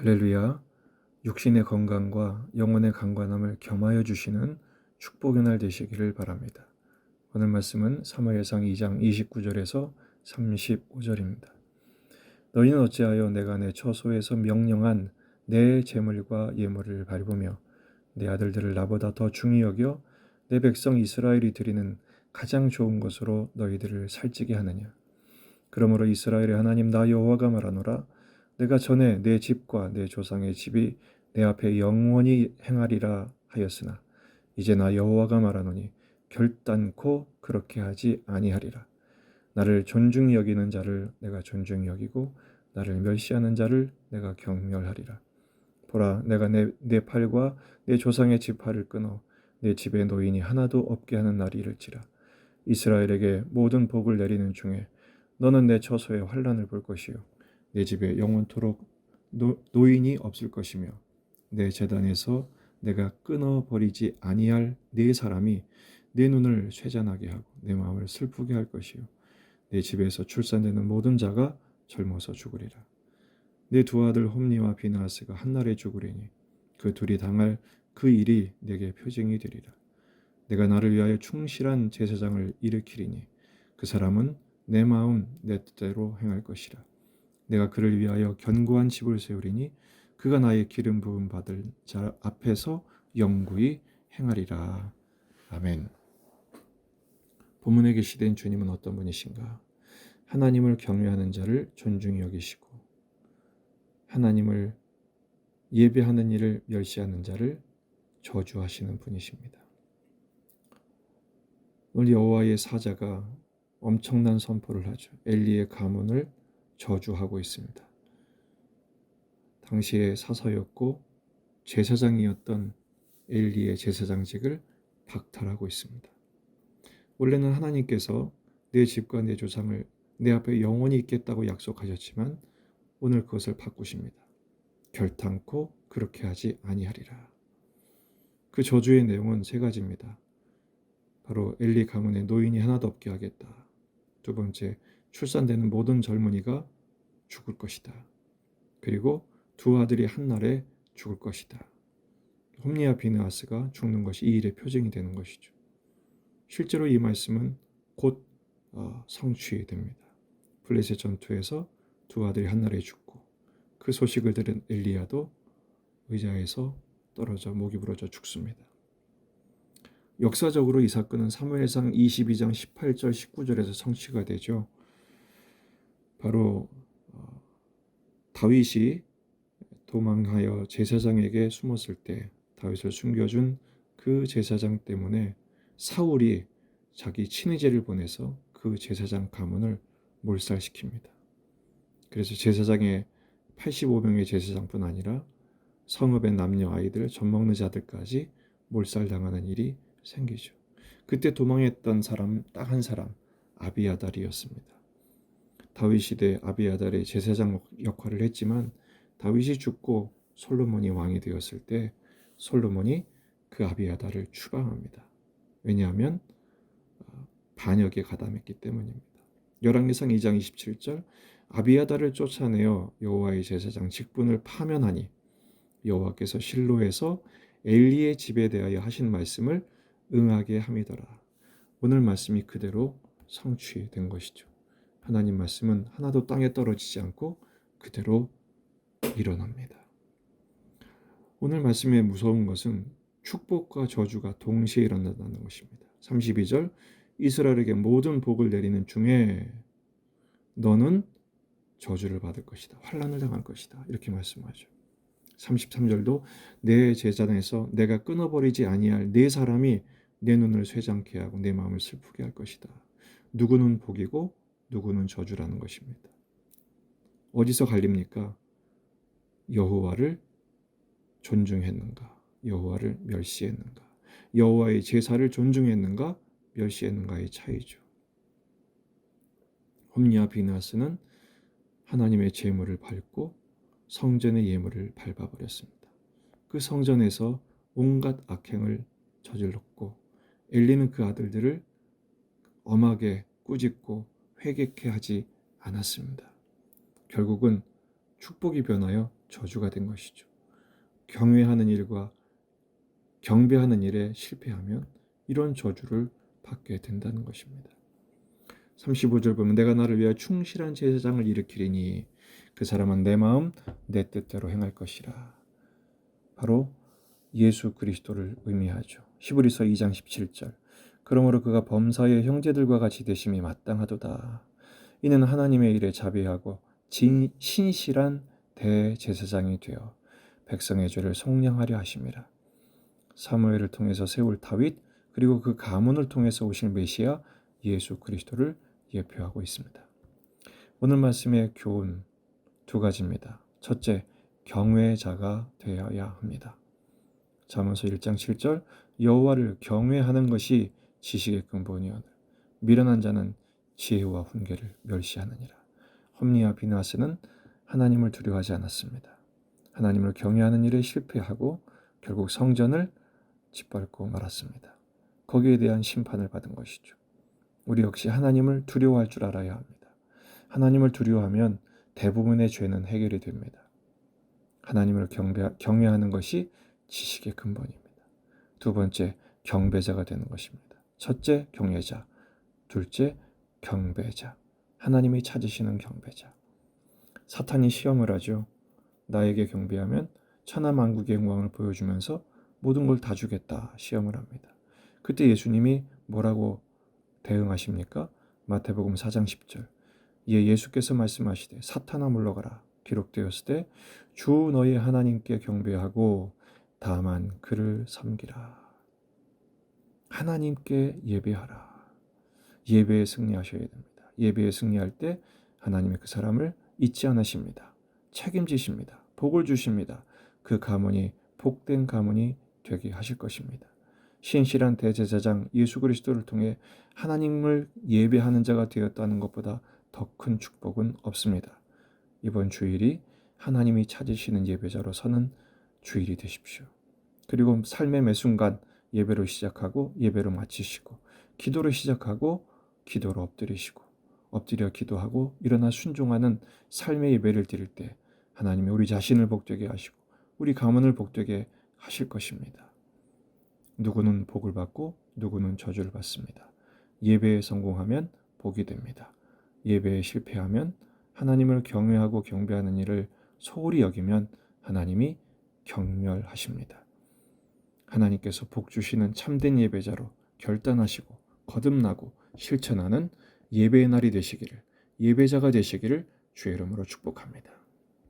할렐루야. 육신의 건강과 영혼의 강건함을 겸하여 주시는 축복의 날 되시기를 바랍니다. 오늘 말씀은 사무엘상 2장 29절에서 35절입니다. 너희는 어찌하여 내가 내 처소에서 명령한 내 재물과 예물을 밟으며 내 아들들을 나보다 더 중히 여겨 내 백성 이스라엘이 드리는 가장 좋은 것으로 너희들을 살찌게 하느냐. 그러므로 이스라엘의 하나님 나 여호와가 말하노라. 내가 전에 내 집과 내 조상의 집이 내 앞에 영원히 행하리라 하였으나 이제 나 여호와가 말하노니 결단코 그렇게 하지 아니하리라. 나를 존중히 여기는 자를 내가 존중히 여기고 나를 멸시하는 자를 내가 경멸하리라. 보라, 내가 내 팔과 내 조상의 지팔을 끊어 내 집에 노인이 하나도 없게 하는 날이 이를지라. 이스라엘에게 모든 복을 내리는 중에 너는 내 처소에 환난을 볼 것이요 내 집에 영원토록 노인이 없을 것이며 내 제단에서 내가 끊어버리지 아니할 네 사람이 내 눈을 쇠잔하게 하고 내 마음을 슬프게 할 것이요 내 집에서 출산되는 모든 자가 젊어서 죽으리라. 내 두 아들 홈니와 비나하스가 한날에 죽으리니 그 둘이 당할 그 일이 내게 표징이 되리라. 내가 나를 위하여 충실한 제사장을 일으키리니 그 사람은 내 마음 내 뜻대로 행할 것이라. 내가 그를 위하여 견고한 집을 세우리니 그가 나의 기름 부음 받을 자 앞에서 영구히 행하리라. 아멘. 본문에 계시된 주님은 어떤 분이신가? 하나님을 경외하는 자를 존중히 여기시고 하나님을 예배하는 일을 멸시하는 자를 저주하시는 분이십니다. 오늘 여호와의 사자가 엄청난 선포를 하죠. 엘리의 가문을 저주하고 있습니다. 당시의 사서였고 제사장이었던 엘리의 제사장직을 박탈하고 있습니다. 원래는 하나님께서 내 집과 내 조상을 내 앞에 영원히 있겠다고 약속하셨지만 오늘 그것을 바꾸십니다. 결탄코 그렇게 하지 아니하리라. 그 저주의 내용은 세 가지입니다. 바로 엘리 가문에 노인이 하나도 없게 하겠다. 두 번째, 출산되는 모든 젊은이가 죽을 것이다. 그리고 두 아들이 한날에 죽을 것이다. 홈니와 비느하스가 죽는 것이 이 일의 표징이 되는 것이죠. 실제로 이 말씀은 곧 성취됩니다. 블레셋 전투에서 두 아들이 한날에 죽고 그 소식을 들은 엘리야도 의자에서 떨어져 목이 부러져 죽습니다. 역사적으로 이 사건은 사무엘상 22장 18절 19절에서 성취가 되죠. 바로 다윗이 도망하여 제사장에게 숨었을 때 다윗을 숨겨준 그 제사장 때문에 사울이 자기 친위제를 보내서 그 제사장 가문을 몰살시킵니다. 그래서 제사장의 85명의 제사장뿐 아니라 성읍의 남녀 아이들, 젖먹는 자들까지 몰살당하는 일이 생기죠. 그때 도망했던 사람 딱 한 사람, 아비아달이었습니다. 다윗 시대 아비아달의 제사장 역할을 했지만 다윗이 죽고 솔로몬이 왕이 되었을 때 솔로몬이 그 아비아달을 추방합니다. 왜냐하면 반역에 가담했기 때문입니다. 열왕기상 2장 27절 아비아달을 쫓아내어 여호와의 제사장 직분을 파면하니 여호와께서 실로에서 엘리의 집에 대하여 하신 말씀을 응하게 함이더라. 오늘 말씀이 그대로 성취된 것이죠. 하나님 말씀은 하나도 땅에 떨어지지 않고 그대로 일어납니다. 오늘 말씀의 무서운 것은 축복과 저주가 동시에 일어난다는 것입니다. 32절 이스라엘에게 모든 복을 내리는 중에 너는 저주를 받을 것이다. 환난을 당할 것이다. 이렇게 말씀하죠. 33절도 내 제단에서 내가 끊어버리지 아니할 네 사람이 내 눈을 쇠잔케 하고 내 마음을 슬프게 할 것이다. 누구는 복이고 누구는 저주라는 것입니다. 어디서 갈립니까? 여호와를 존중했는가? 여호와를 멸시했는가? 여호와의 제사를 존중했는가? 멸시했는가의 차이죠. 홈니와 비느하스는 하나님의 제물을 밟고 성전의 예물을 밟아버렸습니다. 그 성전에서 온갖 악행을 저질렀고 엘리는 그 아들들을 엄하게 꾸짖고 회개케 하지 않았습니다. 결국은 축복이 변하여 저주가 된 것이죠. 경외하는 일과 경배하는 일에 실패하면 이런 저주를 받게 된다는 것입니다. 35절 보면 내가 나를 위하여 충실한 제사장을 일으키리니 그 사람은 내 마음 내 뜻대로 행할 것이라. 바로 예수 그리스도를 의미하죠. 히브리서 2장 17절 그러므로 그가 범사의 형제들과 같이 되심이 마땅하도다. 이는 하나님의 일에 자비하고 신실한 대제사장이 되어 백성의 죄를 속량하려 하심이라. 사무엘을 통해서 세울 다윗 그리고 그 가문을 통해서 오실 메시아 예수 그리스도를 예표하고 있습니다. 오늘 말씀의 교훈 두 가지입니다. 첫째, 경외자가 되어야 합니다. 잠언서 1장 7절 여호와를 경외하는 것이 지식의 근본이오늘 미련한 자는 지혜와 훈계를 멸시하느니라. 홈리와 비나스는 하나님을 두려워하지 않았습니다. 하나님을 경외하는 일에 실패하고 결국 성전을 짓밟고 말았습니다. 거기에 대한 심판을 받은 것이죠. 우리 역시 하나님을 두려워할 줄 알아야 합니다. 하나님을 두려워하면 대부분의 죄는 해결이 됩니다. 하나님을 경외하는 것이 지식의 근본입니다. 두 번째, 경배자가 되는 것입니다. 첫째, 경외자. 둘째, 경배자. 하나님이 찾으시는 경배자. 사탄이 시험을 하죠. 나에게 경배하면 천하만국의 영광을 보여주면서 모든 걸 다 주겠다 시험을 합니다. 그때 예수님이 뭐라고 대응하십니까? 마태복음 4장 10절 이에 예수께서 말씀하시되 사탄아 물러가라 기록되었을 때 주 너의 하나님께 경배하고 다만 그를 섬기라. 하나님께 예배하라. 예배에 승리하셔야 됩니다. 예배에 승리할 때 하나님이 그 사람을 잊지 않으십니다. 책임지십니다. 복을 주십니다. 그 가문이 복된 가문이 되게 하실 것입니다. 신실한 대제사장 예수 그리스도를 통해 하나님을 예배하는 자가 되었다는 것보다 더 큰 축복은 없습니다. 이번 주일이 하나님이 찾으시는 예배자로 서는 주일이 되십시오. 그리고 삶의 매 순간 예배로 시작하고 예배로 마치시고 기도로 시작하고 기도로 엎드리시고 엎드려 기도하고 일어나 순종하는 삶의 예배를 드릴 때 하나님이 우리 자신을 복되게 하시고 우리 가문을 복되게 하실 것입니다. 누구는 복을 받고 누구는 저주를 받습니다. 예배에 성공하면 복이 됩니다. 예배에 실패하면 하나님을 경외하고 경배하는 일을 소홀히 여기면 하나님이 경멸하십니다. 하나님께서 복 주시는 참된 예배자로 결단하시고 거듭나고 실천하는 예배의 날이 되시기를 예배자가 되시기를 주의 이름으로 축복합니다.